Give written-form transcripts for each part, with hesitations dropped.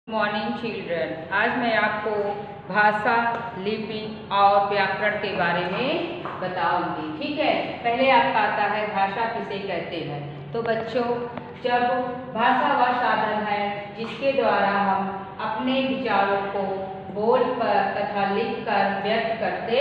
Morning children. आज मैं आपको भाषा, लिपि और व्याकरण के बारे में बताऊंगी। ठीक है, पहले आपका आता है भाषा किसे कहते हैं। तो बच्चों, जब भाषा वह साधन है जिसके द्वारा हम अपने विचारों को बोलकर तथा लिखकर व्यक्त करते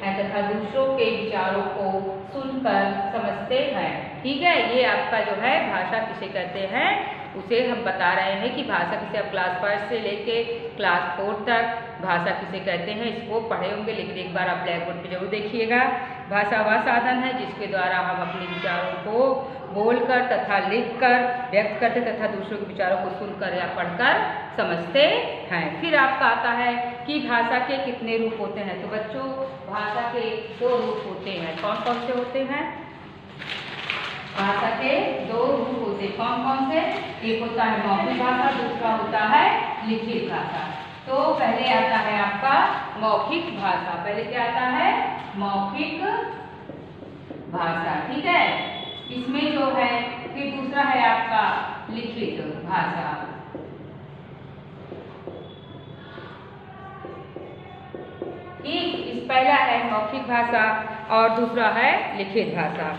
हैं तथा दूसरों के विचारों को सुनकर समझते हैं। ठीक है, ये आपका जो है भाषा किसे कहते हैं उसे हम बता रहे हैं कि भाषा किसे, अब क्लास 1 से लेके क्लास 4 तक भाषा किसे कहते हैं इसको पढ़े होंगे, लेकिन एक बार आप ब्लैक बोर्ड पर जरूर देखिएगा। भाषा वह साधन है जिसके द्वारा हम अपने विचारों को बोलकर तथा लिखकर व्यक्त करते तथा दूसरों के विचारों को सुनकर या पढ़कर समझते हैं। फिर आपका आता है कि भाषा के कितने रूप होते हैं। तो बच्चों, भाषा के 2 रूप होते हैं। कौन कौन से होते हैं? भाषा के 2 रूप होते हैं। कौन कौन से? एक होता है मौखिक भाषा, दूसरा होता है लिखित भाषा। तो पहले आता है आपका मौखिक भाषा। पहले क्या आता है? मौखिक भाषा। ठीक है, इसमें जो है फिर दूसरा है आपका लिखित भाषा। ठीक, इस पहला है मौखिक भाषा और दूसरा है लिखित भाषा।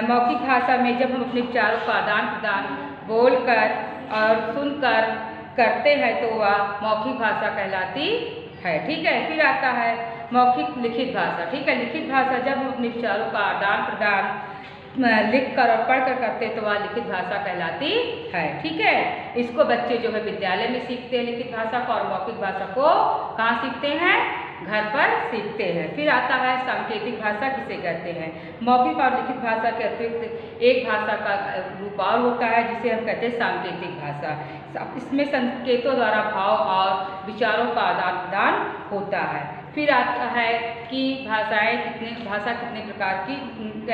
मौखिक भाषा में जब हम अपने विचारों का आदान प्रदान बोलकर और सुनकर करते हैं तो वह मौखिक भाषा कहलाती है। ठीक है, फिर आता है मौखिक लिखित भाषा। ठीक है, लिखित भाषा जब हम अपने विचारों का आदान प्रदान लिख कर और पढ़ कर करते हैं तो वह लिखित भाषा कहलाती है। ठीक है, इसको बच्चे जो है विद्यालय में सीखते हैं लिखित भाषा को, और मौखिक भाषा को कहाँ सीखते हैं? घर पर सीखते हैं। फिर आता है सांकेतिक भाषा किसे कहते हैं। मौखिक और लिखित भाषा के अतिरिक्त एक भाषा का रूप और होता है जिसे हम कहते हैं सांकेतिक भाषा। इसमें संकेतों द्वारा भाव और विचारों का आदान प्रदान होता है। फिर आता है कि भाषा कितने प्रकार की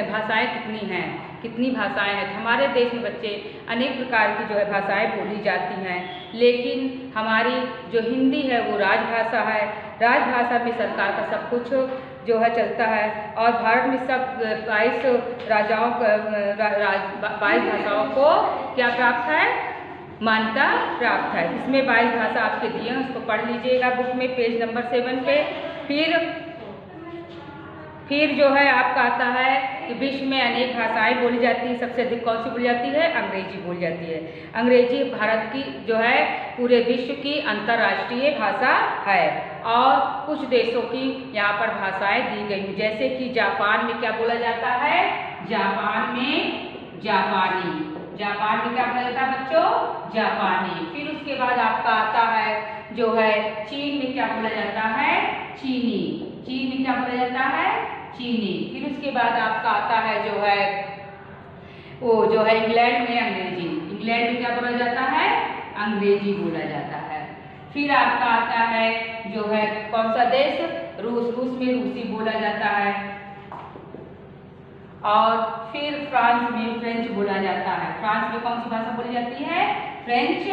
भाषाएं कितनी हैं, कितनी भाषाएं हैं। हमारे देश में बच्चे अनेक प्रकार की जो है भाषाएं बोली जाती हैं, लेकिन हमारी जो हिंदी है वो राजभाषा है। राजभाषा में सरकार का सब कुछ जो है चलता है, और भारत में सब 22 राजाओं 22 भाषाओं को क्या प्राप्त है? मान्यता प्राप्त है। इसमें 22 भाषा आपके दिए हैं, उसको पढ़ लीजिएगा बुक में पेज नंबर 7 पे। फिर जो है आपका आता है कि विश्व में अनेक भाषाएं बोली जाती हैं। सबसे अधिक कौन सी बोली जाती है? अंग्रेजी बोली जाती है। अंग्रेजी भारत की जो है पूरे विश्व की अंतर्राष्ट्रीय भाषा है, और कुछ देशों की यहाँ पर भाषाएं दी गई हैं, जैसे कि जापान में क्या बोला जाता है? जापान में जापानी। जापान में क्या बोला जाता है बच्चों? जापानी। फिर उसके बाद आपका आता है जो है चीन में क्या बोला जाता है? चीनी। चीन में क्या बोला जाता है? चीनी। फिर उसके बाद आपका आता है जो है वो जो है इंग्लैंड में अंग्रेजी। इंग्लैंड में क्या बोला जाता है? अंग्रेजी बोला जाता है। फिर आपका आता है जो है कौन सा देश? रूस। रूस में रूसी बोला जाता है। और फिर फ्रांस में फ्रेंच बोला जाता है। फ्रांस में कौन सी भाषा बोली जाती है? फ्रेंच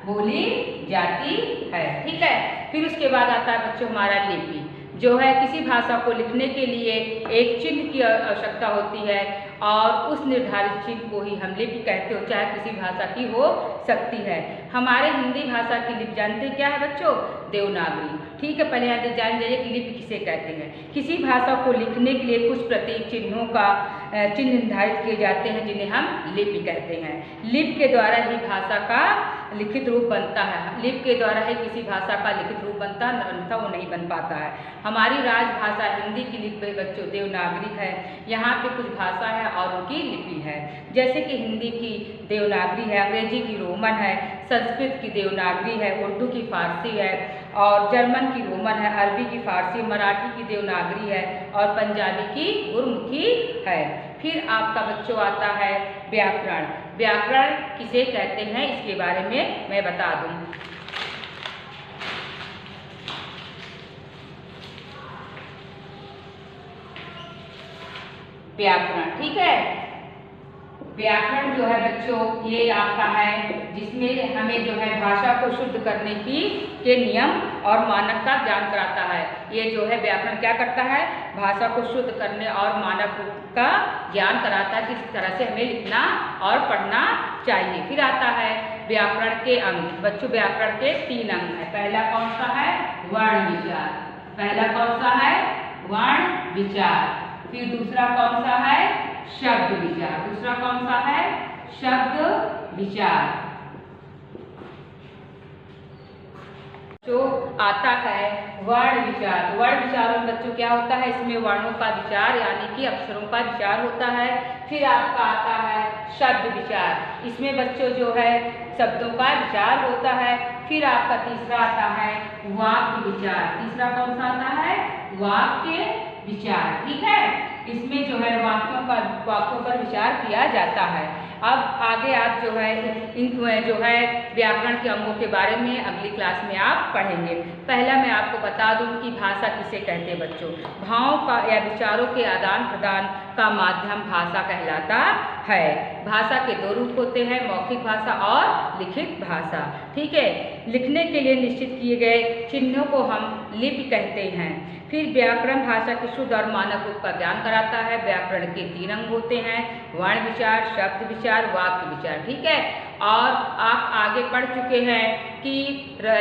बोली जाती है। ठीक है, फिर उसके बाद आता है बच्चों हमारा लिपि, जो है किसी भाषा को लिखने के लिए एक चिन्ह की आवश्यकता होती है, और उस निर्धारित चिन्ह को ही हम लिपि कहते हो, चाहे किसी भाषा की हो सकती है। हमारे हिंदी भाषा की लिपि जानते क्या है बच्चों? देवनागरी। ठीक है, पहले यहाँ जान जाइए कि लिपि किसे कहते हैं। किसी भाषा को लिखने के लिए कुछ प्रतीक चिन्हों का चिन्ह निर्धारित किए जाते हैं जिन्हें हम लिपि कहते हैं। लिपि के द्वारा ही भाषा का लिखित रूप बनता है। लिपि के द्वारा ही किसी भाषा का लिखित रूप बनता है, अन्यथा वो नहीं बन पाता है। हमारी राजभाषा हिंदी की लिपि बच्चों देवनागरी है। यहाँ पे कुछ भाषा है और उनकी लिपि है, जैसे कि हिंदी की देवनागरी है, अंग्रेजी की रोमन है, संस्कृत की देवनागरी है, उर्दू की फारसी है, और जर्मन की रोमन है, अरबी की फारसी, मराठी की देवनागरी है, और पंजाबी की गुरमुखी है। फिर आपका बच्चों आता है व्याकरण। व्याकरण किसे कहते हैं इसके बारे में मैं बता दूं। व्याकरण, ठीक है, व्याकरण जो है बच्चों ये आपका है जिसमें हमें जो है भाषा को शुद्ध करने के नियम और मानक का ज्ञान कराता है। ये जो है व्याकरण क्या करता है? भाषा को शुद्ध करने और मानक का ज्ञान कराता है, किस तरह से हमें लिखना और पढ़ना चाहिए। फिर आता है व्याकरण के अंग। बच्चों व्याकरण के 3 अंग है। पहला कौन सा है? वर्ण विचार। पहला कौन सा है? वर्ण विचार। फिर दूसरा कौन सा है? शब्द विचार। दूसरा कौन सा है? शब्द विचार। जो आता है वर्ण विचार। वर्ण विचारों में बच्चों क्या होता है? इसमें वर्णों का विचार यानी कि अक्षरों का विचार होता है। फिर आपका आता है शब्द विचार। इसमें बच्चों जो है शब्दों का विचार होता है। फिर आपका तीसरा आता है वाक्य विचार। तीसरा कौन सा आता है? वाक्य विचार। ठीक है, इसमें जो है वाक्यों पर विचार किया जाता है। अब आगे आप जो है इन जो है व्याकरण के अंगों के बारे में अगली क्लास में आप पढ़ेंगे। पहला मैं आपको बता दूं कि भाषा किसे कहते हैं बच्चों। भावों का या विचारों के आदान प्रदान का माध्यम भाषा कहलाता है। भाषा के 2 रूप होते हैं, मौखिक भाषा और लिखित भाषा। ठीक है, लिखने के लिए निश्चित किए गए चिन्हों को हम लिपि कहते हैं। फिर व्याकरण भाषा के शुद्ध और मानक रूप का ज्ञान कराता है। व्याकरण के 3 अंग होते हैं, वर्ण विचार, शब्द विचार, वाक्य विचार। ठीक है, और आप आगे पढ़ चुके हैं कि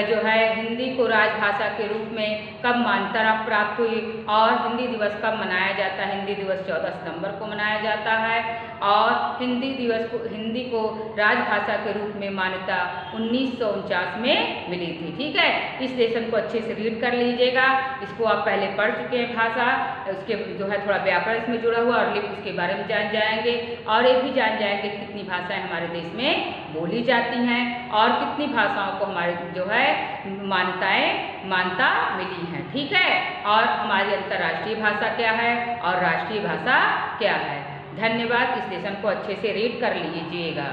जो है हिंदी को राजभाषा के रूप में कब मान्यता प्राप्त हुई और हिंदी दिवस कब मनाया जाता है। हिंदी दिवस 14 सितंबर को मनाया जाता है और हिंदी को राजभाषा के रूप में मान्यता 1949 में मिली थी। ठीक है, इस लेसन को अच्छे से रीड कर लीजिएगा। इसको आप पहले पढ़ चुके हैं भाषा, उसके जो है थोड़ा व्याकरण इसमें जुड़ा हुआ और लिपि उसके बारे में जान जाएंगे और ये भी जान जाएंगे कितनी भाषाएं हमारे देश में बोली जाती हैं और कितनी भाषाओं को हमारे जो है मान्यता मिली है। ठीक है, और हमारी अंतर्राष्ट्रीय भाषा क्या है और राष्ट्रीय भाषा क्या है। धन्यवाद। इस लेसन को अच्छे से रीड कर लीजिएगा।